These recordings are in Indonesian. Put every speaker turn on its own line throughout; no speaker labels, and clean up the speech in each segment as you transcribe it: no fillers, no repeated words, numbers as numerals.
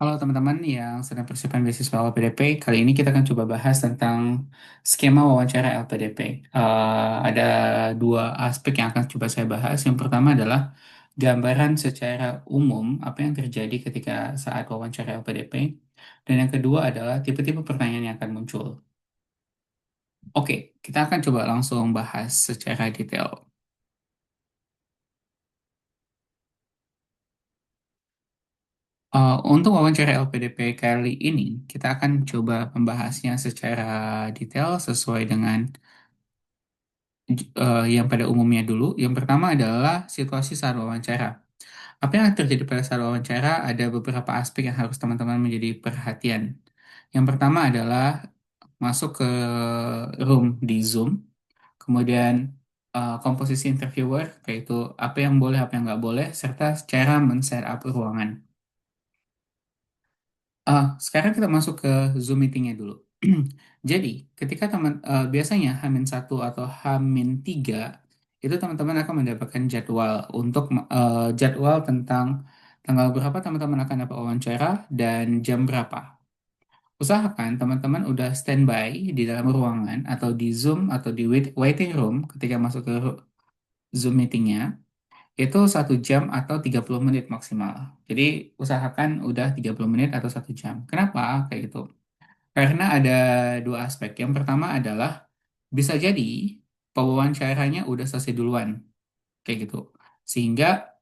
Halo teman-teman yang sedang persiapan beasiswa LPDP, kali ini kita akan coba bahas tentang skema wawancara LPDP. Ada dua aspek yang akan coba saya bahas. Yang pertama adalah gambaran secara umum apa yang terjadi ketika saat wawancara LPDP. Dan yang kedua adalah tipe-tipe pertanyaan yang akan muncul. Oke, kita akan coba langsung bahas secara detail. Untuk wawancara LPDP kali ini, kita akan coba membahasnya secara detail sesuai dengan yang pada umumnya dulu. Yang pertama adalah situasi saat wawancara. Apa yang terjadi pada saat wawancara ada beberapa aspek yang harus teman-teman menjadi perhatian. Yang pertama adalah masuk ke room di Zoom, kemudian komposisi interviewer, yaitu apa yang boleh, apa yang nggak boleh, serta cara men-setup ruangan. Sekarang kita masuk ke Zoom meetingnya dulu. Jadi, ketika biasanya H-1 atau H-3 itu teman-teman akan mendapatkan jadwal untuk jadwal tentang tanggal berapa teman-teman akan dapat wawancara dan jam berapa. Usahakan teman-teman udah standby di dalam ruangan atau di Zoom atau di waiting room ketika masuk ke Zoom meetingnya itu 1 jam atau 30 menit maksimal. Jadi usahakan udah 30 menit atau 1 jam. Kenapa kayak gitu? Karena ada dua aspek. Yang pertama adalah bisa jadi pewawancaranya udah selesai duluan, kayak gitu. Sehingga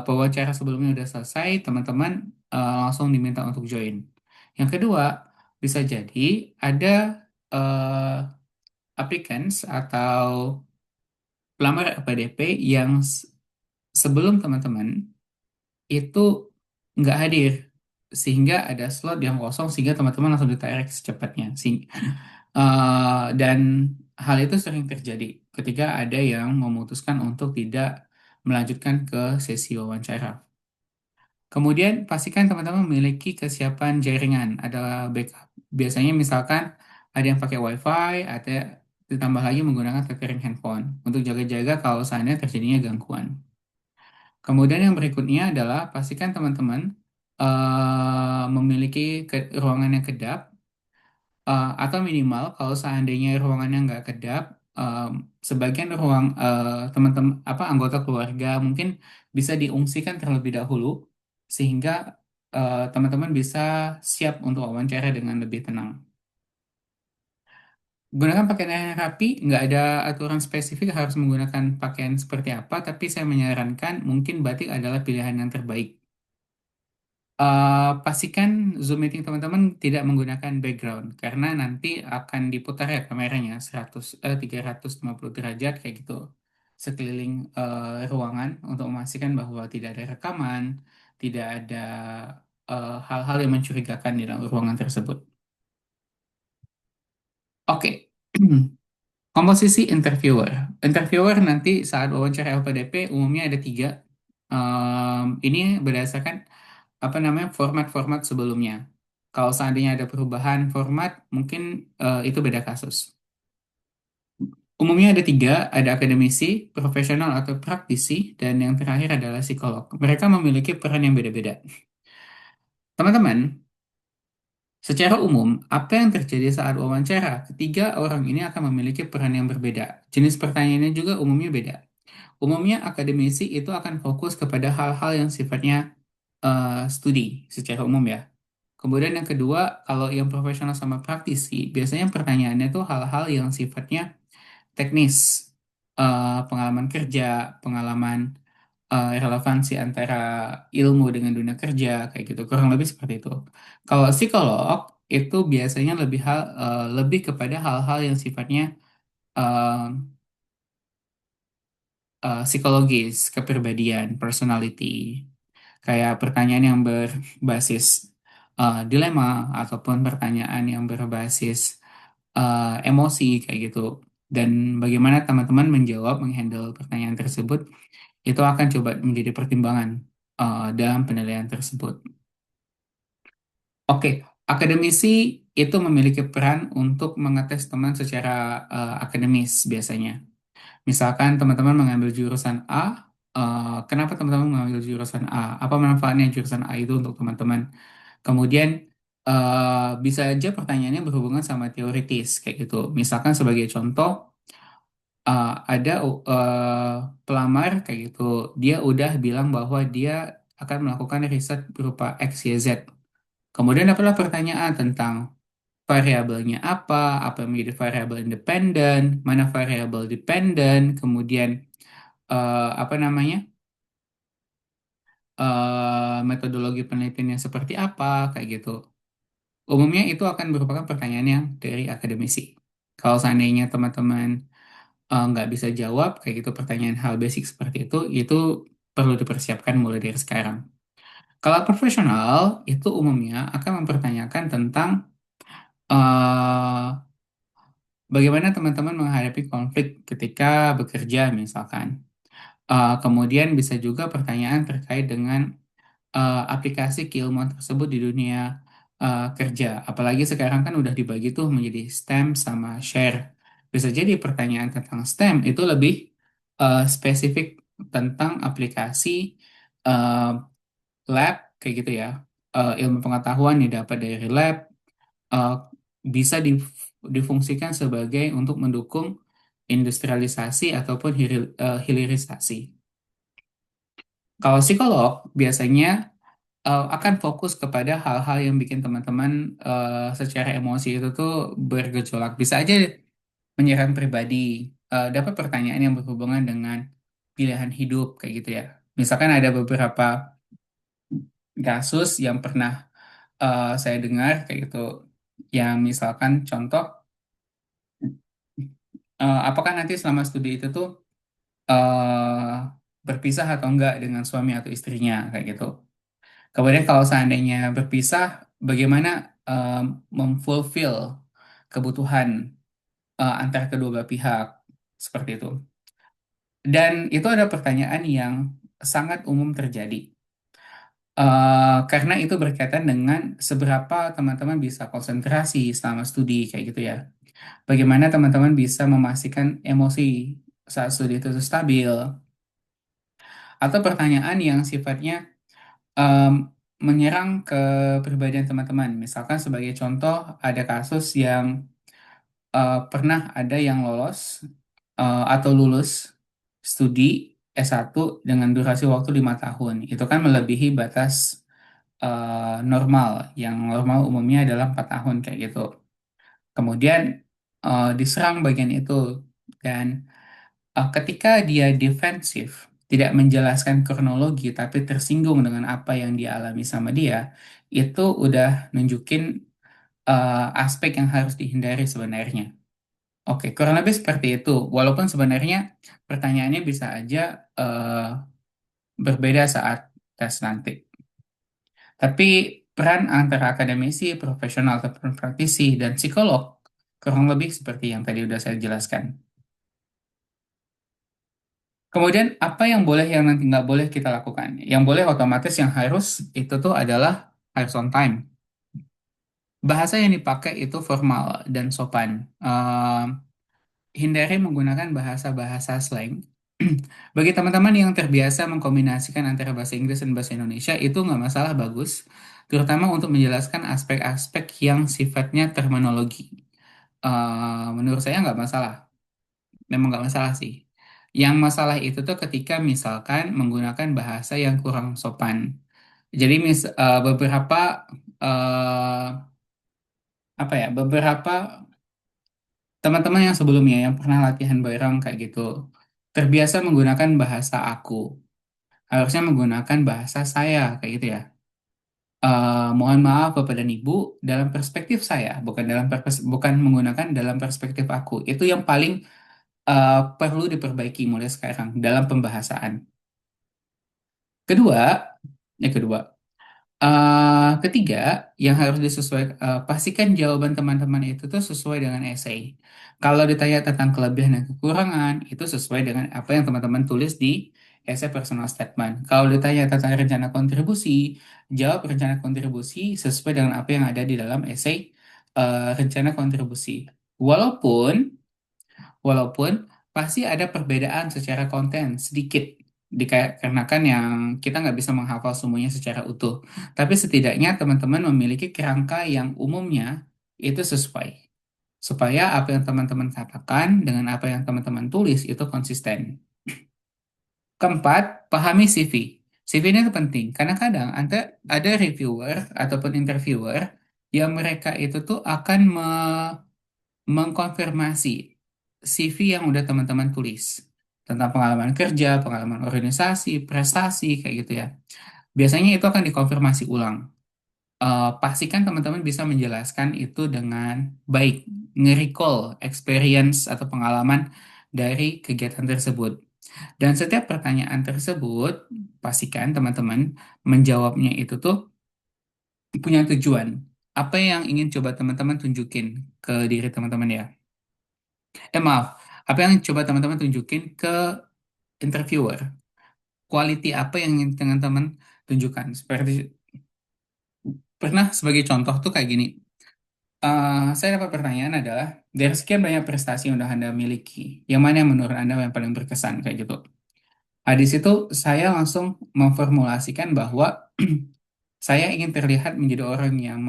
pewawancara sebelumnya udah selesai, teman-teman langsung diminta untuk join. Yang kedua, bisa jadi ada applicants atau pelamar PDP yang sebelum teman-teman itu nggak hadir sehingga ada slot yang kosong sehingga teman-teman langsung ditarik secepatnya. Dan hal itu sering terjadi ketika ada yang memutuskan untuk tidak melanjutkan ke sesi wawancara. Kemudian pastikan teman-teman memiliki kesiapan jaringan. Ada backup. Biasanya misalkan ada yang pakai WiFi, ada ditambah lagi menggunakan tethering handphone untuk jaga-jaga kalau seandainya terjadinya gangguan. Kemudian yang berikutnya adalah pastikan teman-teman memiliki ruangan yang kedap, atau minimal kalau seandainya ruangannya nggak kedap, sebagian ruang teman-teman apa anggota keluarga mungkin bisa diungsikan terlebih dahulu sehingga teman-teman bisa siap untuk wawancara dengan lebih tenang. Gunakan pakaian yang rapi, nggak ada aturan spesifik harus menggunakan pakaian seperti apa, tapi saya menyarankan mungkin batik adalah pilihan yang terbaik. Pastikan Zoom meeting teman-teman tidak menggunakan background karena nanti akan diputar ya kameranya 350 derajat kayak gitu sekeliling ruangan untuk memastikan bahwa tidak ada rekaman, tidak ada hal-hal yang mencurigakan di dalam ruangan tersebut. Oke. Komposisi interviewer. Interviewer nanti saat wawancara LPDP umumnya ada tiga. Ini berdasarkan apa namanya format-format sebelumnya. Kalau seandainya ada perubahan format, mungkin itu beda kasus. Umumnya ada tiga, ada akademisi, profesional atau praktisi, dan yang terakhir adalah psikolog. Mereka memiliki peran yang beda-beda. Teman-teman, secara umum, apa yang terjadi saat wawancara? Ketiga orang ini akan memiliki peran yang berbeda. Jenis pertanyaannya juga umumnya beda. Umumnya akademisi itu akan fokus kepada hal-hal yang sifatnya studi secara umum ya. Kemudian yang kedua, kalau yang profesional sama praktisi, biasanya pertanyaannya tuh hal-hal yang sifatnya teknis, pengalaman kerja, pengalaman relevansi antara ilmu dengan dunia kerja, kayak gitu. Kurang lebih seperti itu. Kalau psikolog itu biasanya lebih kepada hal-hal yang sifatnya eh, psikologis, kepribadian, personality, kayak pertanyaan yang berbasis dilema ataupun pertanyaan yang berbasis emosi kayak gitu. Dan bagaimana teman-teman menjawab, menghandle pertanyaan tersebut, itu akan coba menjadi pertimbangan dalam penilaian tersebut. Oke, akademisi itu memiliki peran untuk mengetes teman secara akademis biasanya. Misalkan teman-teman mengambil jurusan A, kenapa teman-teman mengambil jurusan A? Apa manfaatnya jurusan A itu untuk teman-teman? Kemudian bisa aja pertanyaannya berhubungan sama teoritis kayak gitu. Misalkan sebagai contoh, ada pelamar kayak gitu, dia udah bilang bahwa dia akan melakukan riset berupa X, Y, Z. Kemudian dapatlah pertanyaan tentang variabelnya apa yang menjadi variabel independen, mana variabel dependen, kemudian apa namanya, metodologi penelitiannya seperti apa, kayak gitu. Umumnya itu akan merupakan pertanyaan yang dari akademisi. Kalau seandainya teman-teman nggak bisa jawab kayak gitu pertanyaan hal basic seperti itu perlu dipersiapkan mulai dari sekarang. Kalau profesional itu umumnya akan mempertanyakan tentang eh, bagaimana teman-teman menghadapi konflik ketika bekerja misalkan. Kemudian bisa juga pertanyaan terkait dengan aplikasi keilmuan tersebut di dunia kerja. Apalagi sekarang kan udah dibagi tuh menjadi STEM sama share. Bisa jadi pertanyaan tentang STEM itu lebih spesifik tentang aplikasi eh, lab kayak gitu ya. Ilmu pengetahuan yang dapat dari lab eh, bisa difungsikan sebagai untuk mendukung industrialisasi ataupun hilirisasi. Kalau psikolog biasanya akan fokus kepada hal-hal yang bikin teman-teman secara emosi itu tuh bergejolak. Bisa aja menyerang pribadi, dapat pertanyaan yang berhubungan dengan pilihan hidup kayak gitu ya. Misalkan ada beberapa kasus yang pernah saya dengar kayak gitu, yang misalkan contoh, apakah nanti selama studi itu tuh eh, berpisah atau enggak dengan suami atau istrinya kayak gitu. Kemudian kalau seandainya berpisah, bagaimana eh, memfulfill kebutuhan antara kedua belah pihak seperti itu. Dan itu ada pertanyaan yang sangat umum terjadi. Karena itu berkaitan dengan seberapa teman-teman bisa konsentrasi selama studi kayak gitu ya. Bagaimana teman-teman bisa memastikan emosi saat studi itu stabil. Atau pertanyaan yang sifatnya em, menyerang ke kepribadian teman-teman. Misalkan sebagai contoh, ada kasus yang pernah ada yang lolos atau lulus studi S1 dengan durasi waktu 5 tahun. Itu kan melebihi batas normal, yang normal umumnya adalah 4 tahun kayak gitu. Kemudian diserang bagian itu, dan ketika dia defensif, tidak menjelaskan kronologi, tapi tersinggung dengan apa yang dia alami sama dia, itu udah nunjukin aspek yang harus dihindari sebenarnya. Oke, kurang lebih seperti itu. Walaupun sebenarnya pertanyaannya bisa aja eh, berbeda saat tes nanti. Tapi peran antara akademisi, profesional ataupun praktisi, dan psikolog kurang lebih seperti yang tadi udah saya jelaskan. Kemudian apa yang boleh yang nanti nggak boleh kita lakukan? Yang boleh otomatis yang harus itu tuh adalah harus on time. Bahasa yang dipakai itu formal dan sopan. Hindari menggunakan bahasa-bahasa slang. Bagi teman-teman yang terbiasa mengkombinasikan antara bahasa Inggris dan bahasa Indonesia, itu nggak masalah, bagus. Terutama untuk menjelaskan aspek-aspek yang sifatnya terminologi. Menurut saya nggak masalah. Memang nggak masalah sih. Yang masalah itu tuh ketika misalkan menggunakan bahasa yang kurang sopan. Jadi beberapa eh, apa ya, beberapa teman-teman yang sebelumnya yang pernah latihan bareng kayak gitu terbiasa menggunakan bahasa aku, harusnya menggunakan bahasa saya kayak gitu ya. Mohon maaf Bapak dan Ibu, dalam perspektif saya, bukan menggunakan dalam perspektif aku. Itu yang paling perlu diperbaiki mulai sekarang dalam pembahasan. Kedua, kedua. Ketiga, yang harus disesuaikan, pastikan jawaban teman-teman itu tuh sesuai dengan esai. Kalau ditanya tentang kelebihan dan kekurangan, itu sesuai dengan apa yang teman-teman tulis di esai personal statement. Kalau ditanya tentang rencana kontribusi, jawab rencana kontribusi sesuai dengan apa yang ada di dalam esai rencana kontribusi. Walaupun, walaupun pasti ada perbedaan secara konten sedikit. Dikarenakan yang kita nggak bisa menghafal semuanya secara utuh. Tapi setidaknya teman-teman memiliki kerangka yang umumnya itu sesuai. Supaya apa yang teman-teman katakan dengan apa yang teman-teman tulis itu konsisten. Keempat, pahami CV. CV ini itu penting karena kadang ada reviewer ataupun interviewer yang mereka itu tuh akan mengkonfirmasi CV yang udah teman-teman tulis tentang pengalaman kerja, pengalaman organisasi, prestasi kayak gitu ya. Biasanya itu akan dikonfirmasi ulang. Pastikan teman-teman bisa menjelaskan itu dengan baik, nge-recall experience atau pengalaman dari kegiatan tersebut. Dan setiap pertanyaan tersebut, pastikan teman-teman menjawabnya itu tuh punya tujuan. Apa yang ingin coba teman-teman tunjukin ke diri teman-teman ya? Maaf, apa yang coba teman-teman tunjukin ke interviewer? Quality apa yang ingin teman-teman tunjukkan? Seperti pernah sebagai contoh tuh kayak gini. Saya dapat pertanyaan adalah, dari sekian banyak prestasi yang udah Anda miliki, yang mana yang menurut Anda yang paling berkesan kayak gitu? Di situ saya langsung memformulasikan bahwa saya ingin terlihat menjadi orang yang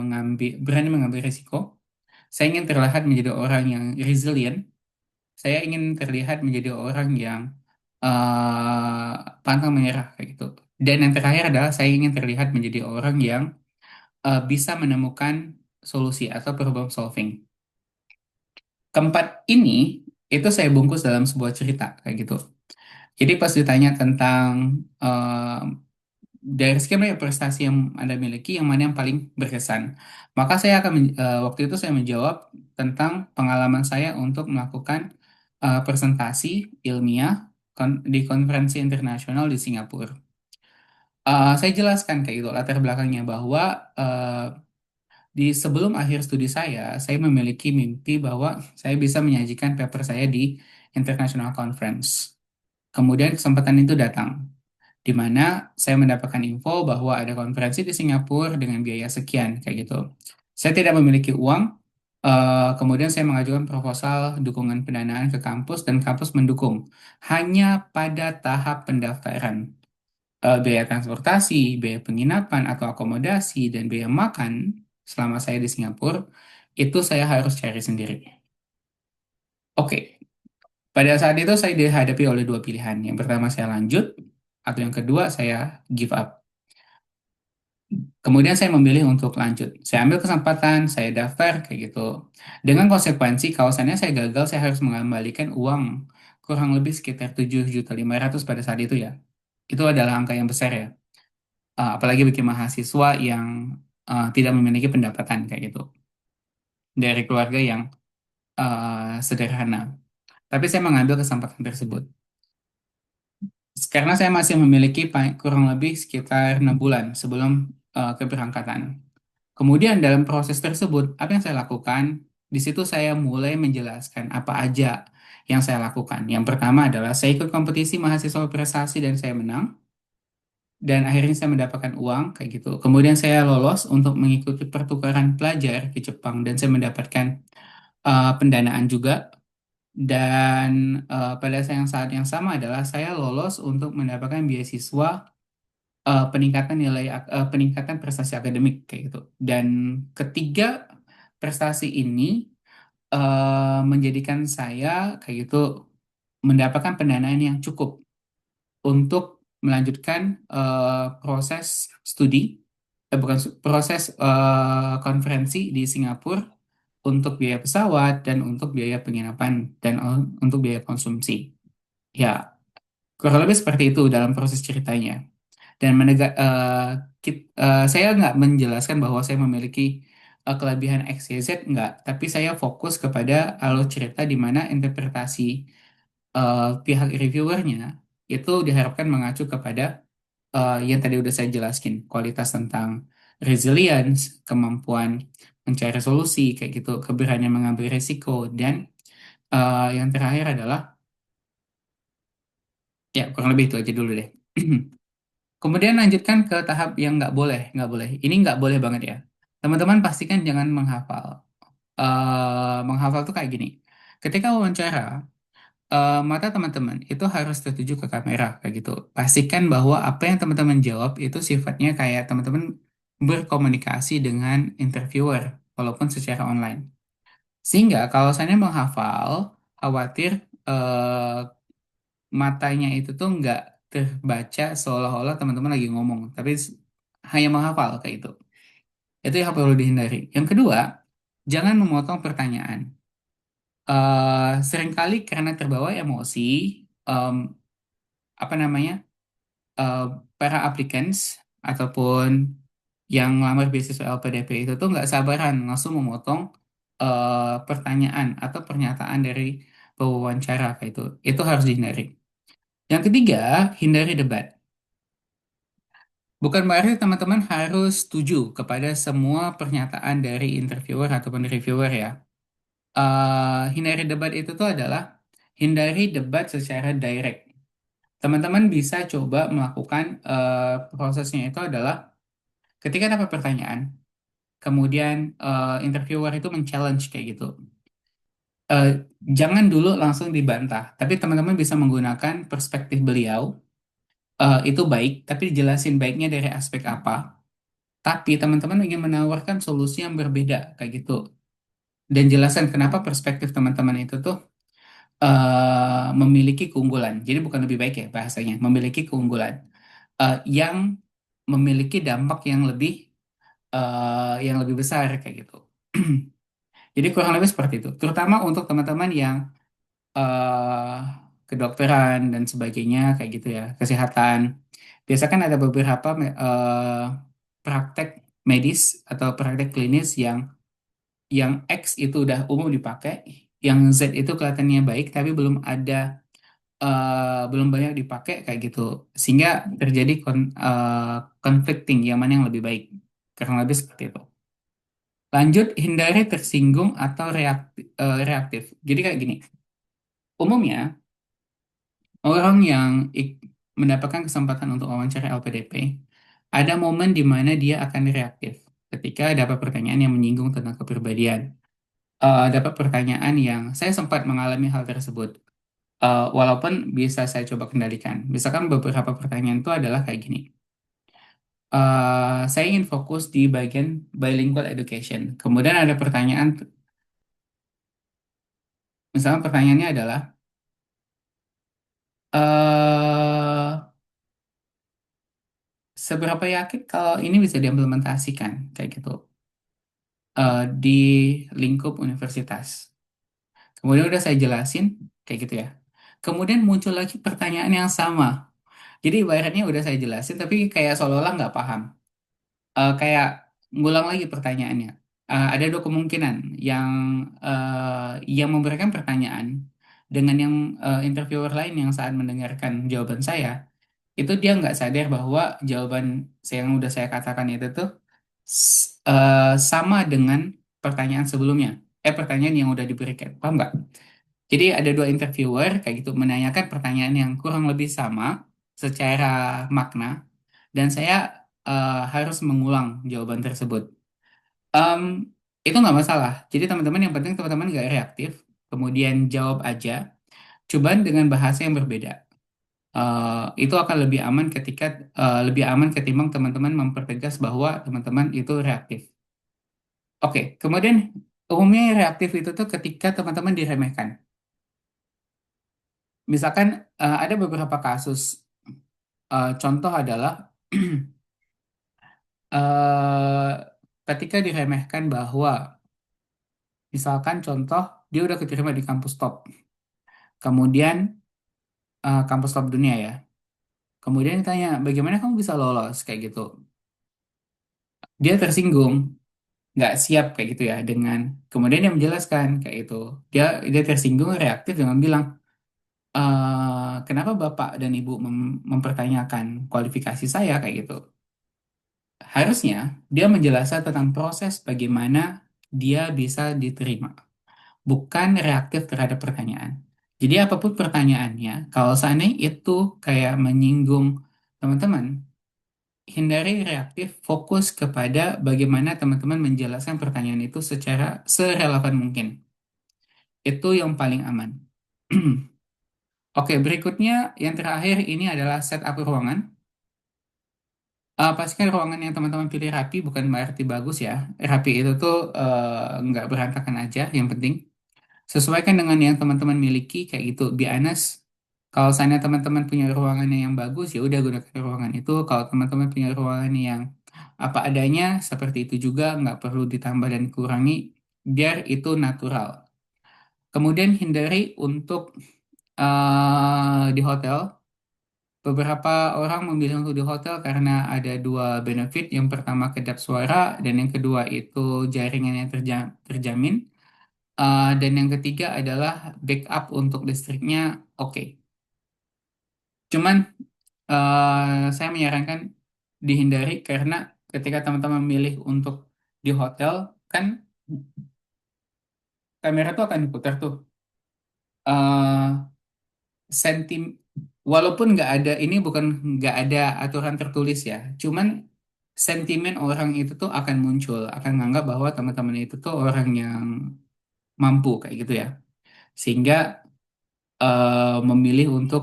berani mengambil risiko. Saya ingin terlihat menjadi orang yang resilient. Saya ingin terlihat menjadi orang yang pantang menyerah kayak gitu. Dan yang terakhir adalah saya ingin terlihat menjadi orang yang bisa menemukan solusi atau problem solving. Keempat ini itu saya bungkus dalam sebuah cerita kayak gitu. Jadi pas ditanya tentang eh, dari sekian banyak prestasi yang Anda miliki, yang mana yang paling berkesan, maka saya akan waktu itu saya menjawab tentang pengalaman saya untuk melakukan presentasi ilmiah di konferensi internasional di Singapura. Saya jelaskan kayak gitu latar belakangnya bahwa eh, di sebelum akhir studi saya memiliki mimpi bahwa saya bisa menyajikan paper saya di International Conference. Kemudian kesempatan itu datang, di mana saya mendapatkan info bahwa ada konferensi di Singapura dengan biaya sekian, kayak gitu. Saya tidak memiliki uang, kemudian saya mengajukan proposal dukungan pendanaan ke kampus dan kampus mendukung. Hanya pada tahap pendaftaran, biaya transportasi, biaya penginapan atau akomodasi, dan biaya makan selama saya di Singapura, itu saya harus cari sendiri. Oke, pada saat itu saya dihadapi oleh dua pilihan. Yang pertama saya lanjut, atau yang kedua saya give up. Kemudian saya memilih untuk lanjut. Saya ambil kesempatan, saya daftar kayak gitu. Dengan konsekuensi kalau seandainya saya gagal, saya harus mengembalikan uang kurang lebih sekitar 7.500.000 pada saat itu ya. Itu adalah angka yang besar ya. Apalagi bagi mahasiswa yang tidak memiliki pendapatan kayak gitu dari keluarga yang sederhana. Tapi saya mengambil kesempatan tersebut. Karena saya masih memiliki kurang lebih sekitar 6 bulan sebelum keberangkatan. Kemudian dalam proses tersebut, apa yang saya lakukan? Di situ saya mulai menjelaskan apa aja yang saya lakukan. Yang pertama adalah saya ikut kompetisi mahasiswa prestasi dan saya menang. Dan akhirnya saya mendapatkan uang kayak gitu. Kemudian saya lolos untuk mengikuti pertukaran pelajar ke Jepang dan saya mendapatkan pendanaan juga. Dan pada saat yang sama adalah saya lolos untuk mendapatkan beasiswa peningkatan prestasi akademik kayak gitu. Dan ketiga prestasi ini menjadikan saya kayak gitu mendapatkan pendanaan yang cukup untuk melanjutkan proses studi, bukan proses konferensi di Singapura untuk biaya pesawat dan untuk biaya penginapan dan untuk biaya konsumsi. Ya, kurang lebih seperti itu dalam proses ceritanya. Dan saya nggak menjelaskan bahwa saya memiliki kelebihan X, Y, Z, nggak. Tapi saya fokus kepada alur cerita di mana interpretasi pihak reviewernya itu diharapkan mengacu kepada yang tadi udah saya jelaskan, kualitas tentang resilience, kemampuan mencari solusi, kayak gitu, keberanian mengambil risiko, dan yang terakhir adalah, ya kurang lebih itu aja dulu deh. Kemudian lanjutkan ke tahap yang nggak boleh. Ini nggak boleh banget ya. Teman-teman pastikan jangan menghafal. Menghafal tuh kayak gini. Ketika wawancara, mata teman-teman itu harus tertuju ke kamera kayak gitu. Pastikan bahwa apa yang teman-teman jawab itu sifatnya kayak teman-teman berkomunikasi dengan interviewer, walaupun secara online. Sehingga kalau saya menghafal, khawatir matanya itu tuh nggak terbaca seolah-olah teman-teman lagi ngomong, tapi hanya menghafal kayak itu. Itu yang perlu dihindari. Yang kedua, jangan memotong pertanyaan. Seringkali karena terbawa emosi, em, apa namanya, eh, para applicants ataupun yang ngelamar beasiswa LPDP itu tuh nggak sabaran langsung memotong pertanyaan atau pernyataan dari pewawancara kayak itu. Itu harus dihindari. Yang ketiga, hindari debat. Bukan berarti teman-teman harus setuju kepada semua pernyataan dari interviewer ataupun reviewer ya. Hindari debat itu tuh adalah hindari debat secara direct. Teman-teman bisa coba melakukan prosesnya itu adalah ketika dapat pertanyaan, kemudian interviewer itu men-challenge kayak gitu. Eh, jangan dulu langsung dibantah, tapi teman-teman bisa menggunakan perspektif beliau. Itu baik, tapi dijelasin baiknya dari aspek apa. Tapi teman-teman ingin menawarkan solusi yang berbeda kayak gitu. Dan jelaskan kenapa perspektif teman-teman itu tuh memiliki keunggulan. Jadi bukan lebih baik ya bahasanya, memiliki keunggulan yang memiliki dampak yang lebih besar kayak gitu. Jadi kurang lebih seperti itu. Terutama untuk teman-teman yang eh, kedokteran dan sebagainya kayak gitu ya, kesehatan. Biasa kan ada beberapa praktek medis atau praktek klinis yang X itu udah umum dipakai, yang Z itu kelihatannya baik tapi belum banyak dipakai kayak gitu, sehingga terjadi conflicting yang mana yang lebih baik. Kurang lebih seperti itu. Lanjut, hindari tersinggung atau reaktif. Jadi kayak gini, umumnya orang yang mendapatkan kesempatan untuk wawancara LPDP, ada momen di mana dia akan reaktif ketika dapat pertanyaan yang menyinggung tentang kepribadian. Dapat pertanyaan yang saya sempat mengalami hal tersebut. Walaupun bisa saya coba kendalikan. Misalkan beberapa pertanyaan itu adalah kayak gini. Saya ingin fokus di bagian bilingual education. Kemudian ada pertanyaan, misalnya pertanyaannya adalah, eh seberapa yakin kalau ini bisa diimplementasikan kayak gitu di lingkup universitas. Kemudian udah saya jelasin kayak gitu ya. Kemudian muncul lagi pertanyaan yang sama. Jadi ibaratnya udah saya jelasin tapi kayak seolah-olah nggak paham. Kayak ngulang lagi pertanyaannya. Ada dua kemungkinan yang memberikan pertanyaan dengan yang interviewer lain yang saat mendengarkan jawaban saya itu dia nggak sadar bahwa jawaban yang udah saya katakan itu tuh sama dengan pertanyaan sebelumnya. Pertanyaan yang udah diberikan, paham nggak? Jadi ada dua interviewer kayak gitu menanyakan pertanyaan yang kurang lebih sama secara makna, dan saya harus mengulang jawaban tersebut. Em, itu nggak masalah. Jadi teman-teman yang penting teman-teman nggak reaktif, kemudian jawab aja, cobaan dengan bahasa yang berbeda. Itu akan lebih aman ketimbang teman-teman mempertegas bahwa teman-teman itu reaktif. Oke, kemudian umumnya reaktif itu tuh ketika teman-teman diremehkan. Misalkan ada beberapa kasus. Contoh adalah eh, ketika diremehkan bahwa misalkan contoh dia udah keterima di kampus top, kemudian kampus top dunia ya. Kemudian ditanya bagaimana kamu bisa lolos kayak gitu. Dia tersinggung, nggak siap kayak gitu ya dengan kemudian dia menjelaskan kayak itu. Dia tersinggung reaktif dengan bilang, kenapa bapak dan ibu mempertanyakan kualifikasi saya kayak gitu. Harusnya dia menjelaskan tentang proses bagaimana dia bisa diterima, bukan reaktif terhadap pertanyaan. Jadi apapun pertanyaannya, kalau seandainya itu kayak menyinggung teman-teman, hindari reaktif, fokus kepada bagaimana teman-teman menjelaskan pertanyaan itu secara serelevan mungkin. Itu yang paling aman. Oke, berikutnya yang terakhir ini adalah setup ruangan. Pastikan ruangan yang teman-teman pilih rapi bukan berarti bagus ya. Rapi itu tuh nggak berantakan aja, yang penting sesuaikan dengan yang teman-teman miliki kayak gitu. Be honest. Kalau seandainya teman-teman punya ruangan yang bagus, ya udah gunakan ruangan itu. Kalau teman-teman punya ruangan yang apa adanya, seperti itu juga nggak perlu ditambah dan kurangi, biar itu natural. Kemudian hindari untuk di hotel. Beberapa orang memilih untuk di hotel karena ada dua benefit. Yang pertama kedap suara dan yang kedua itu jaringan yang terjamin. Dan yang ketiga adalah backup untuk listriknya. Oke. Cuman saya menyarankan dihindari karena ketika teman-teman memilih untuk di hotel kan kamera tuh akan diputar tuh. Eh, sentim Walaupun nggak ada ini bukan nggak ada aturan tertulis ya, cuman sentimen orang itu tuh akan muncul, akan menganggap bahwa teman-teman itu tuh orang yang mampu kayak gitu ya, sehingga memilih untuk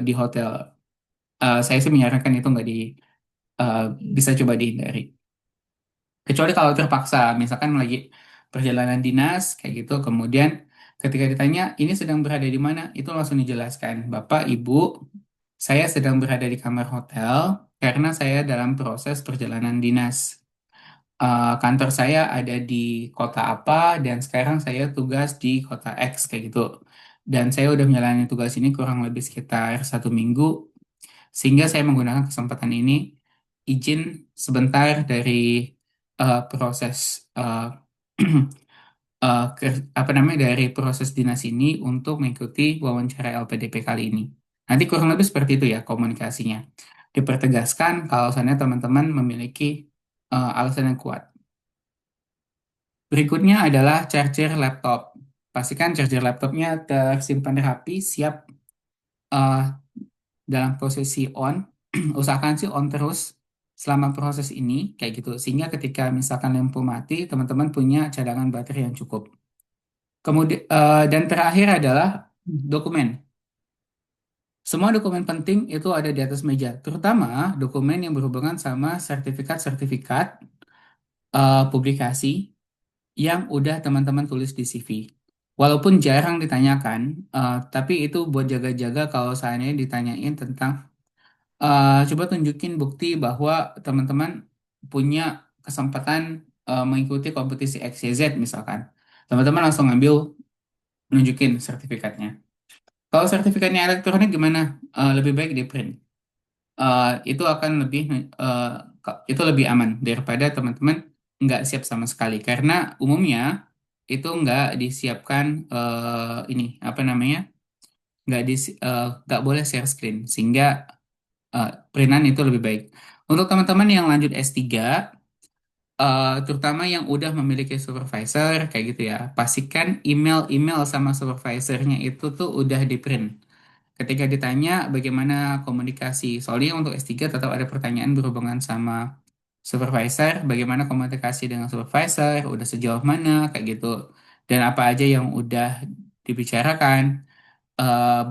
di hotel. Saya sih menyarankan itu nggak eh, bisa coba dihindari. Kecuali kalau terpaksa, misalkan lagi perjalanan dinas kayak gitu, kemudian ketika ditanya ini sedang berada di mana, itu langsung dijelaskan, Bapak, Ibu, saya sedang berada di kamar hotel karena saya dalam proses perjalanan dinas. Kantor saya ada di kota apa dan sekarang saya tugas di kota X kayak gitu. Dan saya udah menjalani tugas ini kurang lebih sekitar 1 minggu, sehingga saya menggunakan kesempatan ini izin sebentar dari proses eh, apa namanya dari proses dinas ini untuk mengikuti wawancara LPDP kali ini. Nanti kurang lebih seperti itu ya komunikasinya. Dipertegaskan kalau seandainya teman-teman memiliki alasan yang kuat. Berikutnya adalah charger laptop. Pastikan charger laptopnya tersimpan rapi, siap eh, dalam posisi on. Usahakan sih on terus selama proses ini, kayak gitu. Sehingga ketika misalkan lampu mati, teman-teman punya cadangan baterai yang cukup. Kemudian dan terakhir adalah dokumen. Semua dokumen penting itu ada di atas meja, terutama dokumen yang berhubungan sama sertifikat-sertifikat publikasi yang udah teman-teman tulis di CV. Walaupun jarang ditanyakan, tapi itu buat jaga-jaga kalau seandainya ditanyain tentang coba tunjukin bukti bahwa teman-teman punya kesempatan mengikuti kompetisi XYZ misalkan. Teman-teman langsung ngambil nunjukin sertifikatnya. Kalau sertifikatnya elektronik gimana? Lebih baik di print. Itu akan lebih eh, itu lebih aman daripada teman-teman nggak siap sama sekali karena umumnya itu nggak disiapkan ini apa namanya nggak boleh share screen sehingga printan itu lebih baik. Untuk teman-teman yang lanjut S3, terutama yang udah memiliki supervisor kayak gitu ya, pastikan email-email sama supervisornya itu tuh udah di print. Ketika ditanya bagaimana komunikasi, soalnya untuk S3 tetap ada pertanyaan berhubungan sama supervisor, bagaimana komunikasi dengan supervisor, udah sejauh mana, kayak gitu. Dan apa aja yang udah dibicarakan,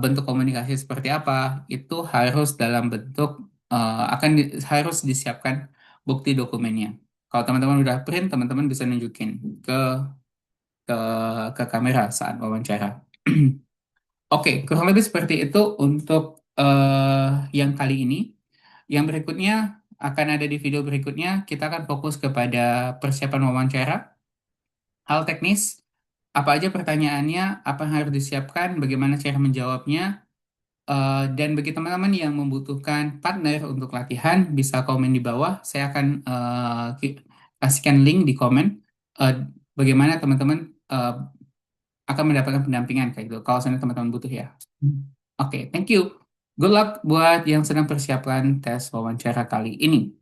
bentuk komunikasi seperti apa, itu harus dalam bentuk, harus disiapkan bukti dokumennya. Kalau teman-teman udah print, teman-teman bisa nunjukin ke, ke, ke kamera saat wawancara. Oke, kurang lebih seperti itu untuk yang kali ini. Yang berikutnya akan ada di video berikutnya. Kita akan fokus kepada persiapan wawancara, hal teknis, apa aja pertanyaannya, apa yang harus disiapkan, bagaimana cara menjawabnya. Dan bagi teman-teman yang membutuhkan partner untuk latihan, bisa komen di bawah. Saya akan kasihkan link di komen eh, bagaimana teman-teman eh, akan mendapatkan pendampingan kayak gitu. Kalau misalnya teman-teman butuh ya. Oke, thank you. Good luck buat yang sedang persiapkan tes wawancara kali ini.